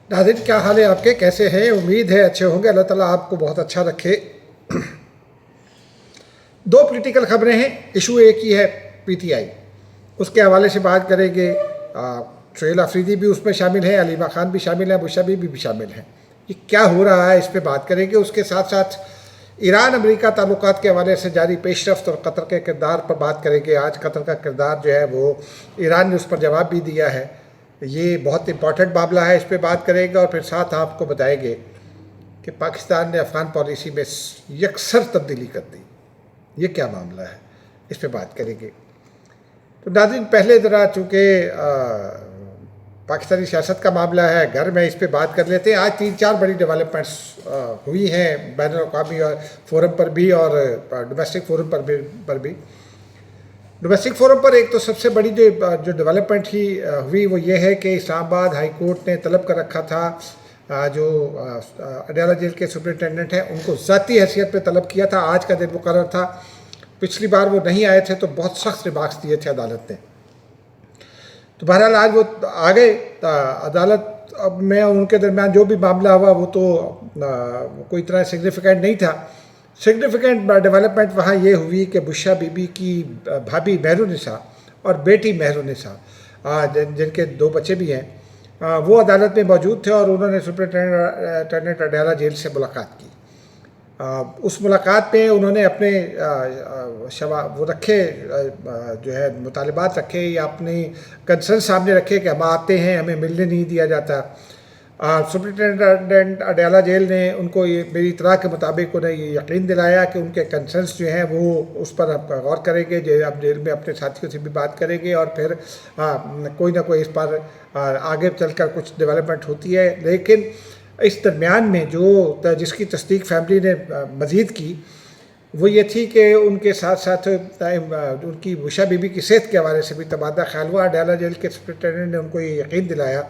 ناظرین کیا حال ہے آپ کے، کیسے ہیں؟ امید ہے اچھے ہوں گے، اللہ تعالیٰ آپ کو بہت اچھا رکھے۔ دو پولیٹیکل خبریں ہیں، ایشو ایک ہی ہے پی ٹی آئی، اس کے حوالے سے بات کریں گے۔ سہیل آفریدی بھی اس میں شامل ہیں، علیمہ خان بھی شامل ہیں، بشا بی بھی شامل ہیں۔ یہ کیا ہو رہا ہے اس پہ بات کریں گے۔ اس کے ساتھ ساتھ ایران امریکہ تعلقات کے حوالے سے جاری پیش رفت اور قطر کے کردار پر بات کریں گے۔ آج قطر کا کردار جو ہے وہ ایران نے اس پر جواب بھی دیا ہے، یہ بہت امپورٹنٹ معاملہ ہے، اس پہ بات کریں گے۔ اور پھر ساتھ آپ کو بتائیں گے کہ پاکستان نے افغان پالیسی میں یکسر تبدیلی کر دی، یہ کیا معاملہ ہے، اس پہ بات کریں گے۔ تو ناظرین پہلے ذرا چونکہ پاکستانی سیاست کا معاملہ ہے، گھر میں اس پہ بات کر لیتے ہیں۔ آج 3-4 بڑی ڈیولپمنٹس ہوئی ہیں بین الاقوامی فورم پر بھی اور ڈومیسٹک فورم پر بھی۔ ڈومیسٹک فورم پر ایک تو سب سے بڑی جو ڈیولپمنٹ ہی ہوئی وہ یہ ہے کہ اسلام آباد ہائی کورٹ نے طلب کر رکھا تھا، جو اڈیالہ جیل کے سپرنٹینڈنٹ ہیں ان کو ذاتی حیثیت پہ طلب کیا تھا، آج کا دن مقرر تھا۔ پچھلی بار وہ نہیں آئے تھے تو بہت سخت ریمارکس دیے تھے عدالت نے، تو بہرحال آج وہ آ گئے عدالت میں۔ ان کے درمیان جو بھی معاملہ ہوا وہ تو کوئی اتنا سگنیفیکنٹ نہیں تھا۔ سگنیفیکنٹ ڈیولپمنٹ وہاں یہ ہوئی کہ بشا بی بی کی بھابھی مہر النساء اور بیٹی مہر النساء جن کے 2 بچے بھی ہیں، وہ عدالت میں موجود تھے اور انہوں نے سپرنٹینڈنٹ اڈیالہ جیل سے ملاقات کی۔ اس ملاقات میں انہوں نے اپنے وہ رکھے جو ہے مطالبات رکھے یا اپنی کنسرن سامنے رکھے کہ ہم آتے ہیں، ہمیں ملنے نہیں دیا جاتا۔ سپرنٹینڈنٹ اڈیالہ جیل نے ان کو میری اطلاع کے مطابق انہیں یہ یقین دلایا کہ ان کے کنسرنس جو ہیں وہ اس پر غور کریں گے، اب جیل میں اپنے ساتھیوں سے بھی بات کریں گے اور پھر کوئی نہ کوئی اس پر آگے چل کر کچھ ڈیولپمنٹ ہوتی ہے۔ لیکن اس درمیان میں جس کی تصدیق فیملی نے مزید کی وہ یہ تھی کہ ان کے ساتھ ساتھ ان کی بشا بی بی کی صحت کے حوالے سے بھی تبادلہ خیال ہوا۔ اڈیالہ جیل کے سپرنٹینڈنٹ نے ان کو یہ یقین دلایا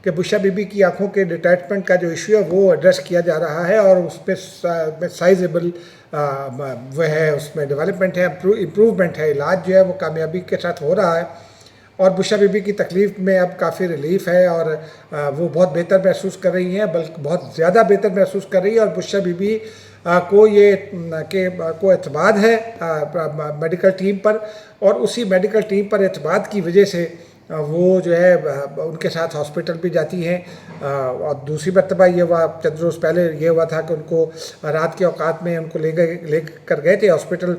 کہ بشا بی بی کی آنکھوں کے ڈیٹیچمنٹ کا جو ایشو ہے وہ ایڈریس کیا جا رہا ہے اور اس میں سائزیبل وہ ہے، اس میں ڈیولپمنٹ ہے، امپروومنٹ ہے، علاج جو ہے وہ کامیابی کے ساتھ ہو رہا ہے اور بشا بی بی کی تکلیف میں اب کافی ریلیف ہے اور وہ بہت بہتر محسوس کر رہی ہیں، بلکہ بہت زیادہ بہتر محسوس کر رہی ہے۔ اور بشا بی بی کو اعتماد ہے میڈیکل ٹیم پر، اور اسی میڈیکل ٹیم پر اعتماد کی وجہ سے وہ جو ہے ان کے ساتھ ہاسپٹل بھی جاتی ہیں۔ اور دوسری مرتبہ یہ ہوا، چند روز پہلے یہ ہوا تھا کہ ان کو رات کے اوقات میں ان کو لے کر گئے تھے ہاسپٹل،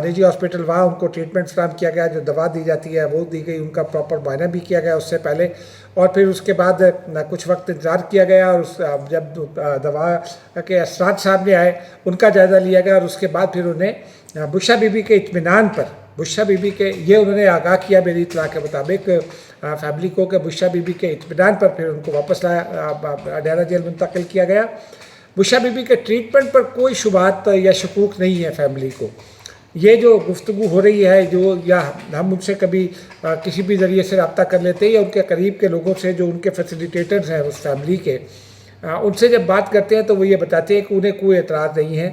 نجی ہاسپٹل، وہاں ان کو ٹریٹمنٹ فراہم کیا گیا، جو دوا دی جاتی ہے وہ دی گئی، ان کا پراپر معائنہ بھی کیا گیا اس سے پہلے، اور پھر اس کے بعد کچھ وقت انتظار کیا گیا اور جب دوا کے اثرات سامنے آئے ان کا جائزہ لیا گیا، اور اس کے بعد پھر انہیں بشا بی بی کے اطمینان پر، بشا بی بی کے یہ انہوں نے آگاہ کیا میری اطلاع کے مطابق فیملی کو کہ بشا بی بی کے اطمینان پر پھر ان کو واپس اڈیالہ جیل منتقل کیا گیا۔ بشا بی بی کے ٹریٹمنٹ پر کوئی شبہات یا شکوک نہیں ہے فیملی کو۔ یہ جو گفتگو ہو رہی ہے یا ہم ان سے کبھی کسی بھی ذریعے سے رابطہ کر لیتے ہیں یا ان کے قریب کے لوگوں سے جو ان کے فیسیلیٹیٹرز ہیں اس فیملی کے، ان سے جب بات کرتے ہیں تو وہ یہ بتاتے ہیں کہ انہیں کوئی اعتراض نہیں ہے،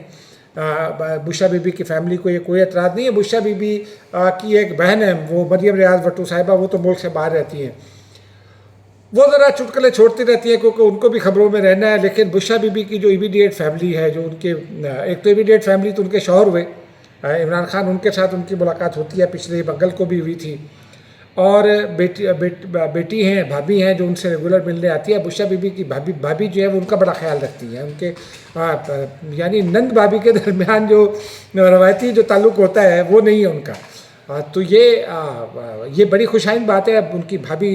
بشا بی بی کی فیملی کو یہ کوئی اعتراض نہیں ہے۔ بشا بی بی کی ایک بہن ہے، وہ مریم ریاض بھٹو صاحبہ، وہ تو ملک سے باہر رہتی ہیں، وہ ذرا چٹکلے چھوڑتی رہتی ہیں کیونکہ ان کو بھی خبروں میں رہنا ہے۔ لیکن بشا بی بی کی جو ایمیڈیٹ فیملی ہے، جو ان کے ایک تو ایمیڈیٹ فیملی تو ان کے شوہر ہوئے عمران خان، ان کے ساتھ ان کی ملاقات ہوتی ہے، پچھلے منگل کو بھی ہوئی تھی، اور بیٹی ہیں، بھابھی ہیں جو ان سے ریگولر ملنے آتی ہے۔ بشا بی بی کی بھابھی جو ہے وہ ان کا بڑا خیال رکھتی ہیں، ان کے یعنی نند بھابھی کے درمیان جو روایتی جو تعلق ہوتا ہے وہ نہیں ہے ان کا، تو یہ بڑی خوشائند بات ہے۔ اب ان کی بھابھی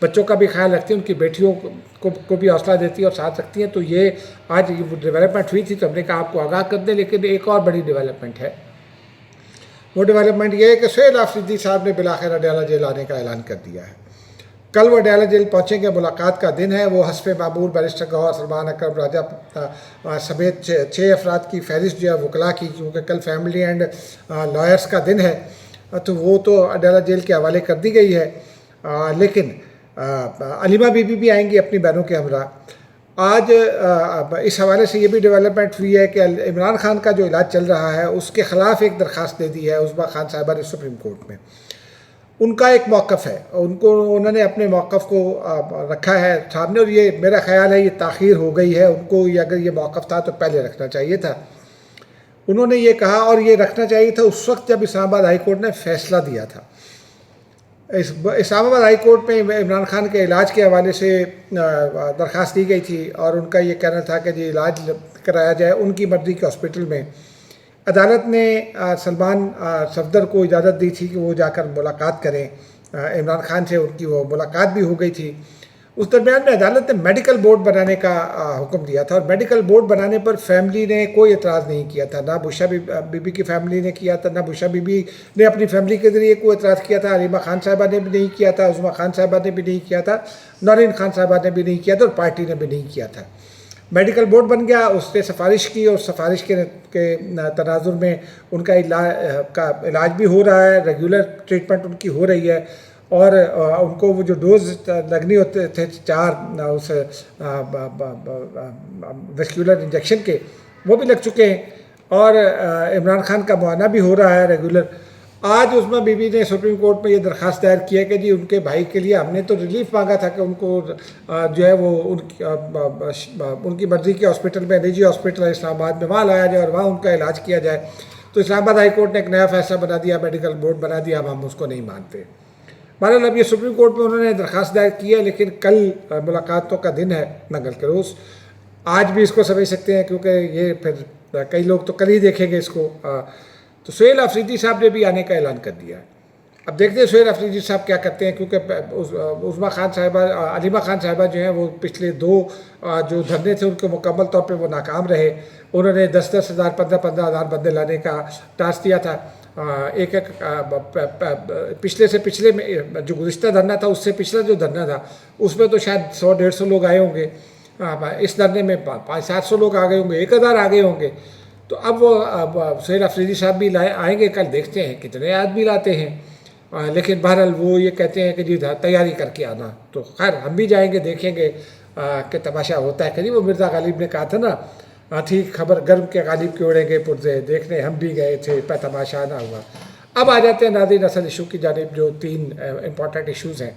بچوں کا بھی خیال رکھتی ہیں، ان کی بیٹیوں کو بھی حوصلہ دیتی ہے اور ساتھ رکھتی ہیں، تو یہ آج ڈیولپمنٹ ہوئی تھی تو ہم نے کہا آپ کو آگاہ کر دیں۔ لیکن ایک اور بڑی ڈیولپمنٹ ہے، وہ ڈیولپمنٹ یہ ہے کہ سہیل آفریدی صاحب نے بلاخر اڈیالہ جیل آنے کا اعلان کر دیا ہے۔ کل وہ اڈیالہ جیل پہنچیں گے، ملاقات کا دن ہے۔ وہ حسب معمول بیرسٹر گوہر سلمان اکرم راجہ سمیت 6 افراد کی فہرست جو ہے وکلاء کی، کیونکہ کل فیملی اینڈ لائرز کا دن ہے تو وہ تو اڈیالہ جیل کے حوالے کر دی گئی ہے۔ لیکن علیمہ بی بی بھی آئیں گی اپنی بہنوں کے ہمراہ۔ آج اس حوالے سے یہ بھی ڈیولپمنٹ ہوئی ہے کہ عمران خان کا جو علاج چل رہا ہے اس کے خلاف ایک درخواست دے دی ہے عظمیٰ خان صاحبہ نے سپریم کورٹ میں، ان کا ایک موقف ہے، انہوں نے اپنے موقف کو رکھا ہے سامنے، اور یہ میرا خیال ہے یہ تاخیر ہو گئی ہے، ان کو اگر یہ موقف تھا تو پہلے رکھنا چاہیے تھا۔ انہوں نے یہ کہا، اور یہ رکھنا چاہیے تھا اس وقت جب اسلام آباد ہائی کورٹ نے فیصلہ دیا تھا۔ اسلام آباد ہائی کورٹ میں عمران خان کے علاج کے حوالے سے درخواست دی گئی تھی، اور ان کا یہ کہنا تھا کہ جی علاج کرایا جائے ان کی مرضی کے ہاسپٹل میں۔ عدالت نے سلمان صفدر کو اجازت دی تھی کہ وہ جا کر ملاقات کریں عمران خان سے، ان کی وہ ملاقات بھی ہو گئی تھی۔ اس درمیان میں عدالت نے میڈیکل بورڈ بنانے کا حکم دیا تھا، اور میڈیکل بورڈ بنانے پر فیملی نے کوئی اعتراض نہیں کیا تھا، نہ بشریٰ بی بی کی فیملی نے کیا تھا، نہ بشریٰ بی بی نے اپنی فیملی کے ذریعے کوئی اعتراض کیا تھا، علیمہ خان صاحبہ نے بھی نہیں کیا تھا، عظمیٰ خان صاحبہ نے بھی نہیں کیا تھا، نورین خان صاحبہ نے بھی نہیں کیا تھا، اور پارٹی نے بھی نہیں کیا تھا۔ میڈیکل بورڈ بن گیا، اس نے سفارش کی، اور سفارش کے تناظر میں ان کا علاج بھی ہو رہا ہے، ریگولر ٹریٹمنٹ ان کی ہو رہی ہے، اور ان کو وہ جو ڈوز لگنے ہوتے تھے 4 اس ویسکولر انجیکشن کے، وہ بھی لگ چکے ہیں، اور عمران خان کا معائنہ بھی ہو رہا ہے ریگولر۔ آج عظمیٰ بی بی نے سپریم کورٹ میں یہ درخواست دائر کی ہے کہ جی ان کے بھائی کے لیے ہم نے تو ریلیف مانگا تھا کہ ان کو جو ہے وہ ان کی مرضی کے ہاسپٹل میں، نجی ہاسپٹل ہے اسلام آباد میں، وہاں لایا جائے اور وہاں ان کا علاج کیا جائے، تو اسلام آباد ہائی کورٹ نے ایک نیا فیصلہ بنا دیا، میڈیکل بورڈ بنا دیا، اب ہم اس کو نہیں مانتے۔ بہرحال اب یہ سپریم کورٹ میں انہوں نے درخواست دائر کی ہے، لیکن کل ملاقاتوں کا دن ہے، منگل کے روز، آج بھی اس کو سمجھ سکتے ہیں، کیونکہ یہ پھر کئی لوگ تو کل ہی دیکھیں گے اس کو۔ تو سہیل آفریدی صاحب نے بھی آنے کا اعلان کر دیا ہے۔ اب دیکھتے ہیں سہیل آفریدی صاحب کیا کرتے ہیں، کیونکہ عظمیٰ خان صاحبہ، علیمہ خان صاحبہ جو ہیں وہ پچھلے 2 جو دھرنے تھے ان کے مکمل طور پہ وہ ناکام رہے۔ انہوں نے 10-10 ہزار 15-15 ہزار بندے لانے کا ٹاسک دیا تھا۔ ایک پچھلے سے پچھلے میں جو گزشتہ دھرنا تھا، اس سے پچھلا جو دھرنا تھا، اس میں تو شاید 100-150 لوگ آئے ہوں گے، اس دھرنے میں 500-700 لوگ آ گئے ہوں گے، 1000 آ گئے ہوں گے۔ تو اب وہ سہیل آفریدی صاحب بھی آئیں گے، کل دیکھتے ہیں کتنے آدمی لاتے ہیں، لیکن بہرحال وہ یہ کہتے ہیں کہ جی تیاری کر کے آنا۔ تو خیر ہم بھی جائیں گے، دیکھیں گے کہ تماشا ہوتا ہے کہ جی وہ مرزا غالب نے کہا تھا نا، تھی خبر گرم کے غالب کے اڑیں گے پرزے، دیکھنے ہم بھی گئے تھے پہ تماشا نہ ہوا۔ اب آ جاتے ہیں ناظرین اصل ایشو کی جانب، جو 3 امپورٹنٹ ایشوز ہیں۔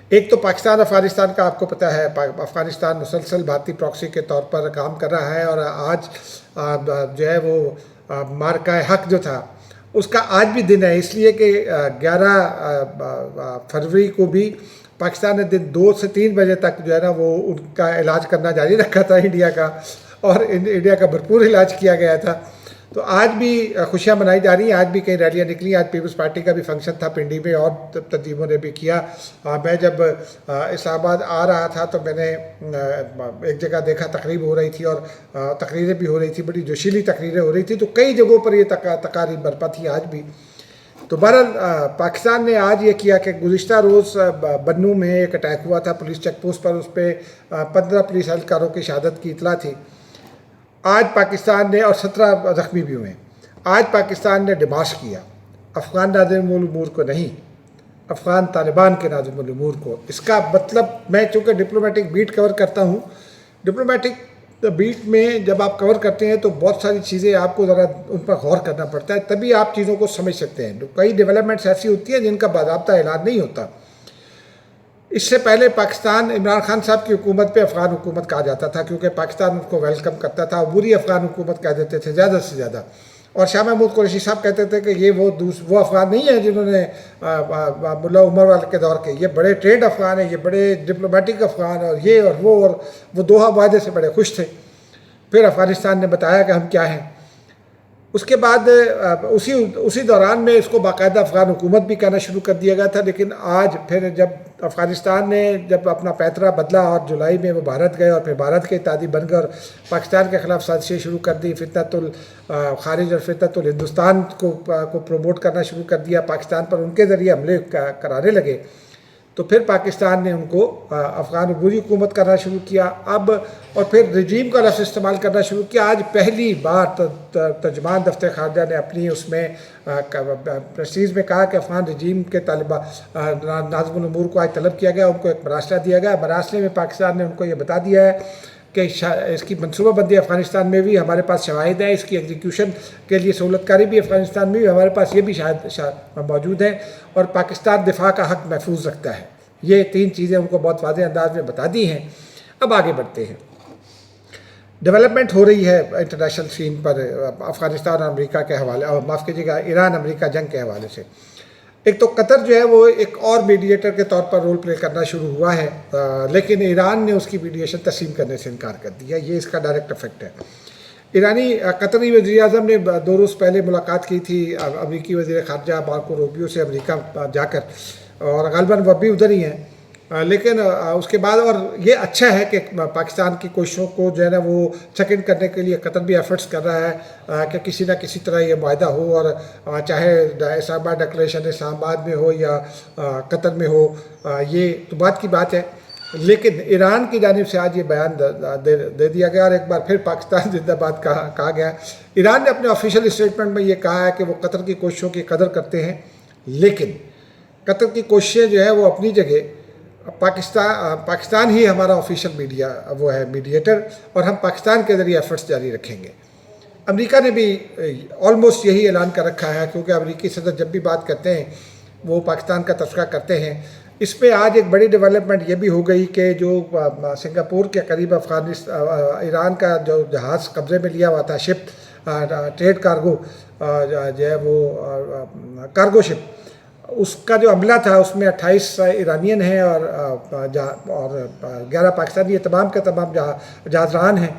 ایک تو پاکستان افغانستان کا آپ کو پتہ ہے، افغانستان مسلسل بھارتی پراکسی کے طور پر کام کر رہا ہے، اور آج جو ہے وہ مارکہ حق جو تھا اس کا آج بھی دن ہے، اس لیے کہ 11 فروری کو بھی پاکستان نے دن 2 سے 3 بجے تک جو ہے نا وہ ان کا علاج کرنا جاری رکھا تھا انڈیا کا، اور انڈیا کا بھرپور علاج کیا گیا تھا۔ تو آج بھی خوشیاں منائی جا رہی ہیں، آج بھی کئی ریلیاں نکلی، آج پیپلز پارٹی کا بھی فنکشن تھا پنڈی میں، اور تنظیموں نے بھی کیا۔ میں جب اسلام آباد آ رہا تھا تو میں نے ایک جگہ دیکھا تقریب ہو رہی تھی، اور تقریریں بھی ہو رہی تھی، بڑی جوشیلی تقریریں ہو رہی تھی، تو کئی جگہوں پر یہ تقاریب برپا تھی آج بھی۔ تو بہرحال پاکستان نے آج یہ کیا کہ گزشتہ روز بنوں میں ایک اٹیک ہوا تھا پولیس چیک پوسٹ پر، اس پہ 15 پولیس اہلکاروں کی شہادت کی اطلاع تھی۔ آج پاکستان نے، اور 17 زخمی بھی ہوئے، آج پاکستان نے ڈیمارش کیا افغان ناظم الامور کو نہیں، افغان طالبان کے ناظم الامور کو۔ اس کا مطلب، میں چونکہ ڈپلومیٹک بیٹ کور کرتا ہوں، ڈپلومیٹک بیٹ میں جب آپ کور کرتے ہیں تو بہت ساری چیزیں آپ کو ذرا ان پر غور کرنا پڑتا ہے، تبھی آپ چیزوں کو سمجھ سکتے ہیں۔ کئی ڈیولپمنٹس ایسی ہوتی ہیں جن کا باضابطہ اعلان نہیں ہوتا۔ اس سے پہلے پاکستان، عمران خان صاحب کی حکومت پہ افغان حکومت کہا جاتا تھا، کیونکہ پاکستان ان کو ویلکم کرتا تھا، عبوری افغان حکومت کہہ دیتے تھے زیادہ سے زیادہ، اور شاہ محمود قریشی صاحب کہتے تھے کہ یہ وہ افغان نہیں ہیں جنہوں نے ملا عمر والے کے دور کے، یہ بڑے ٹریڈ افغان ہیں، یہ بڑے ڈپلومیٹک افغان، اور یہ اور وہ دوحہ معاہدے سے بڑے خوش تھے۔ پھر افغانستان نے بتایا کہ ہم کیا ہیں۔ اس کے بعد اسی دوران میں اس کو باقاعدہ افغان حکومت بھی کہنا شروع کر دیا گیا تھا، لیکن آج پھر جب افغانستان نے جب اپنا پیترا بدلا اور جولائی میں وہ بھارت گئے اور پھر بھارت کے اتحادی بن گئے اور پاکستان کے خلاف سازشیں شروع کر دی، فتنۃ الخارج اور فتنۃ الہندوستان کو پروموٹ کرنا شروع کر دیا، پاکستان پر ان کے ذریعے حملے کرانے لگے، تو پھر پاکستان نے ان کو افغان عبوری حکومت کرنا شروع کیا، اب اور پھر رجیم کا لفظ استعمال کرنا شروع کیا۔ آج پہلی بار ترجمان دفتر خارجہ نے اپنی اس میں پریسیز میں کہا کہ افغان رجیم کے ناظم الامور کو آج طلب کیا گیا، ان کو ایک مراسلہ دیا گیا، مراسلے میں پاکستان نے ان کو یہ بتا دیا ہے کہ اس کی منصوبہ بندی افغانستان میں بھی ہمارے پاس شواہد ہیں، اس کی ایگزیکیوشن کے لیے سہولت کاری بھی افغانستان میں بھی ہمارے پاس یہ بھی شاید موجود ہیں، اور پاکستان دفاع کا حق محفوظ رکھتا ہے۔ یہ 3 چیزیں ان کو بہت واضح انداز میں بتا دی ہیں۔ اب آگے بڑھتے ہیں۔ ڈیولپمنٹ ہو رہی ہے انٹرنیشنل سین پر افغانستان اور امریکہ کے حوالے، اور معاف کیجیے گا ایران امریکہ جنگ کے حوالے سے۔ ایک تو قطر جو ہے وہ ایک اور میڈیٹر کے طور پر رول پلے کرنا شروع ہوا ہے، لیکن ایران نے اس کی میڈیشن تسلیم کرنے سے انکار کر دیا۔ یہ اس کا ڈائریکٹ افیکٹ ہے۔ قطری وزیر اعظم نے 2 روز پہلے ملاقات کی تھی امریکی وزیر خارجہ مارکو روبیو سے امریکہ جا کر، اور غالباً وہ بھی ادھر ہی ہیں، لیکن اس کے بعد، اور یہ اچھا ہے کہ پاکستان کی کوششوں کو جو ہے نا وہ سیکنڈ کرنے کے لیے قطر بھی ایفرٹس کر رہا ہے کہ کسی نہ کسی طرح یہ معاہدہ ہو، اور چاہے اسلام آباد ڈکلیریشن اسلام آباد میں ہو یا قطر میں ہو، یہ تو بات کی بات ہے۔ لیکن ایران کی جانب سے آج یہ بیان دے دیا گیا، اور ایک بار پھر پاکستان زندہ باد کہا گیا۔ ایران نے اپنے آفیشیل اسٹیٹمنٹ میں یہ کہا ہے کہ وہ قطر کی کوششوں کی قدر کرتے ہیں، لیکن قطر کی کوششیں جو ہے وہ اپنی جگہ، پاکستان ہی ہمارا آفیشیل میڈیٹر، اور ہم پاکستان کے ذریعے ایفرٹس جاری رکھیں گے۔ امریکہ نے بھی آلموسٹ یہی اعلان کر رکھا ہے، کیونکہ امریکی صدر جب بھی بات کرتے ہیں وہ پاکستان کا تذکرہ کرتے ہیں۔ اس میں آج ایک بڑی ڈیولپمنٹ یہ بھی ہو گئی کہ جو سنگاپور کے قریب ایران کا جو جہاز قبضے میں لیا ہوا تھا، شپ ٹریڈ کارگو جو ہے وہ کارگو شپ، اس کا جو عملہ تھا اس میں 28 ایرانین ہیں اور 11 پاکستانی، تمام کے تمام جہاز ران ہیں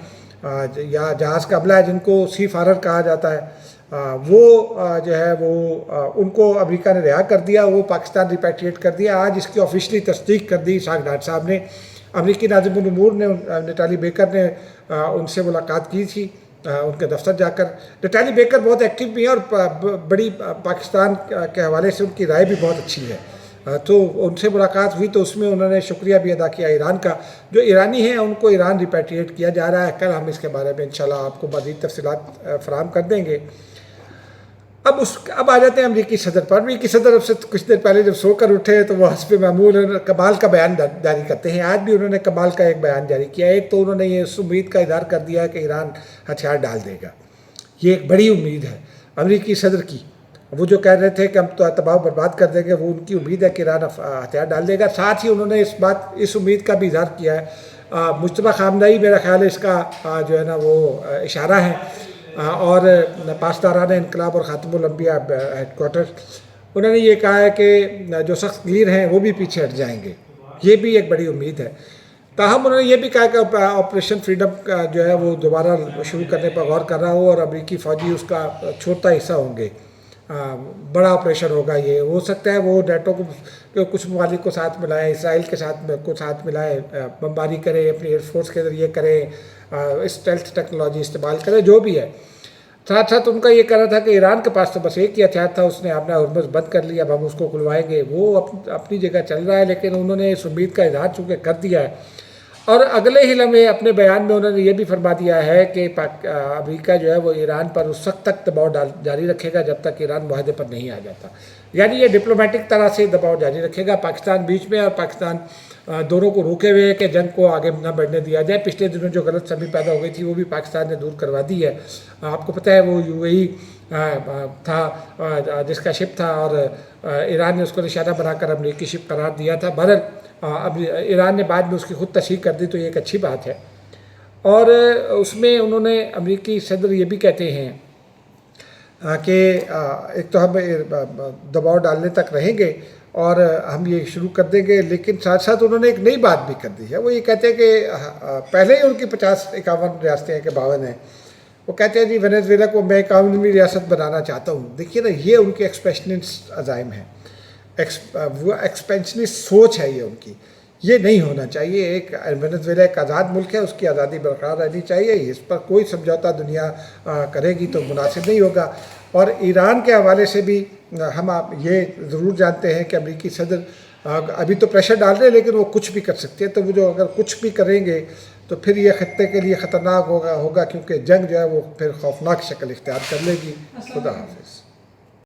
یا جہاز کا عملہ ہے، جن کو سی فارر کہا جاتا ہے، وہ جو ہے وہ ان کو امریکہ نے رہا کر دیا، وہ پاکستان ریپیٹریٹ کر دیا۔ آج اس کی آفیشلی تصدیق کر دی اسحاق ڈار صاحب نے۔ امریکی ناظم الامور نے نٹالی بیکر نے ان سے ملاقات کی تھی ان کے دفتر جا کر۔ نٹالی بیکر بہت ایکٹیو بھی ہیں اور بڑی پاکستان کے حوالے سے ان کی رائے بھی بہت اچھی ہے، تو ان سے ملاقات ہوئی تو اس میں انہوں نے شکریہ بھی ادا کیا ایران کا۔ جو ایرانی ہیں ان کو ایران ریپیٹریٹ کیا جا رہا ہے، کل ہم اس کے بارے میں انشاءاللہ آپ کو مزید تفصیلات فراہم کر دیں گے۔ اب آ جاتے ہیں امریکی صدر پر۔ امریکی صدر اب سے کچھ دیر پہلے جب سو کر اٹھے تو وہ حسب معمول کمال کا بیان جاری کرتے ہیں۔ آج بھی انہوں نے کمال کا ایک بیان جاری کیا۔ ایک تو انہوں نے یہ اس امید کا اظہار کر دیا کہ ایران ہتھیار ڈال دے گا، یہ ایک بڑی امید ہے امریکی صدر کی۔ وہ جو کہہ رہے تھے کہ ہم تو تباہ و برباد کر دیں گے، وہ ان کی امید ہے کہ ایران ہتھیار ڈال دے گا۔ ساتھ ہی انہوں نے اس امید کا بھی اظہار کیا ہے۔ مجتبیٰ خامنہئی میرا خیال ہے اس کا جو ہے نا وہ اشارہ ہے، اور پاسداران انقلاب اور خاتم الانبیاء ہیڈ کوارٹر، انہوں نے یہ کہا ہے کہ جو سخت گیر ہیں وہ بھی پیچھے ہٹ جائیں گے، یہ بھی ایک بڑی امید ہے۔ تاہم انہوں نے یہ بھی کہا کہ آپریشن فریڈم کا جو ہے وہ دوبارہ شروع کرنے پر غور کر رہا ہو، اور امریکی فوجی اس کا چھوٹا حصہ ہوں گے، بڑا آپریشن ہوگا۔ یہ ہو سکتا ہے وہ نیٹو کو کچھ ممالک کو ساتھ ملائے، اسرائیل کے ساتھ ملائے، بمباری کرے، اپنی ایئر فورس کے ذریعے کرے، اسٹیلتھ ٹیکنالوجی استعمال کرے، جو بھی ہے۔ ساتھ ساتھ ان کا یہ کہنا تھا کہ ایران کے پاس تو بس ایک ہی ہتھیار تھا، اس نے اپنا ہرمز بند کر لیا، اب ہم اس کو کھلوائیں گے۔ وہ اپنی جگہ چل رہا ہے، لیکن انہوں نے اس امید کا اظہار چونکہ کر دیا ہے، اور اگلے ہی لمحے اپنے بیان میں انہوں نے یہ بھی فرما دیا ہے کہ امریکہ جو ہے وہ ایران پر اس وقت تک دباؤ جاری رکھے گا جب تک ایران معاہدے پر نہیں آ جاتا، یعنی یہ ڈپلومیٹک طرح سے دباؤ جاری رکھے گا پاکستان بیچ میں، اور پاکستان دونوں کو روکے ہوئے کہ جنگ کو آگے نہ بڑھنے دیا جائے۔ پچھلے دنوں جو غلط فہمی پیدا ہو گئی تھی وہ بھی پاکستان نے دور کروا دی ہے۔ آپ کو پتہ ہے وہ UAE تھا جس کا شپ تھا، اور ایران نے اس کو نشانہ بنا کر امریکی شپ قرار دیا تھا۔ بہرحال اب ایران نے بعد میں اس کی خود تصحیح کر دی، تو یہ ایک اچھی بات ہے۔ اور اس میں انہوں نے امریکی صدر یہ بھی کہتے ہیں کہ ایک تو ہم دباؤ ڈالنے تک رہیں گے اور ہم یہ شروع کر دیں گے، لیکن ساتھ ساتھ انہوں نے ایک نئی بات بھی کر دی ہے۔ وہ یہ کہتے ہیں کہ پہلے ہی ان کی 50-51 ریاستیں ہیں کہ 52 ہیں، وہ کہتے ہیں جی وینزویلا کو میں 51ویں ریاست بنانا چاہتا ہوں۔ دیکھیے نا، یہ ان کے ایکسپینشنسٹ عزائم ہیں، وہ ایکسپینشنسٹ سوچ ہے یہ ان کی، یہ نہیں ہونا چاہیے۔ ایک وینزویلا ایک آزاد ملک ہے، اس کی آزادی برقرار رہنی چاہیے، اس پر کوئی سمجھوتہ دنیا کرے گی تو مناسب نہیں ہوگا۔ اور ایران کے حوالے سے بھی ہم یہ ضرور جانتے ہیں کہ امریکی صدر ابھی تو پریشر ڈال رہے ہیں، لیکن وہ کچھ بھی کر سکتے ہیں، تو وہ جو اگر کچھ بھی کریں گے تو پھر یہ خطے کے لیے خطرناک ہوگا، کیونکہ جنگ جو ہے وہ پھر خوفناک شکل اختیار کر لے گی۔ خدا حافظ۔